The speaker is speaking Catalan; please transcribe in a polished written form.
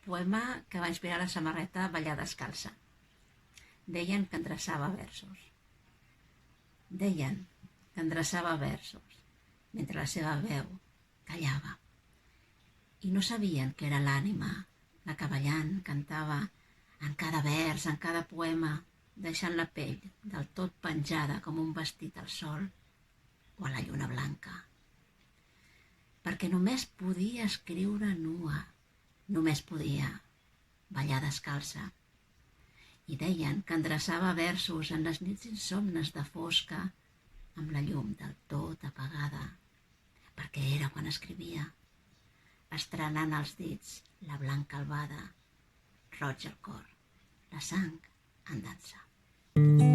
poema que va inspirar la samarreta Ballar descalça. Deien que endreçava versos. Mentre la seva veu callava. I no sabien que era l'ànima, la que ballant cantava en cada vers, en cada poema, deixant la pell del tot penjada com un vestit al sol o a la lluna blanca. Perquè només podia escriure nua, només podia ballar descalça. I deien que endreçava versos en les nits insomnes de fosca amb la llum del tot apagada, perquè era quan escrivia, estrenant als dits la blanca albada, roig al cor, la sang en dansa.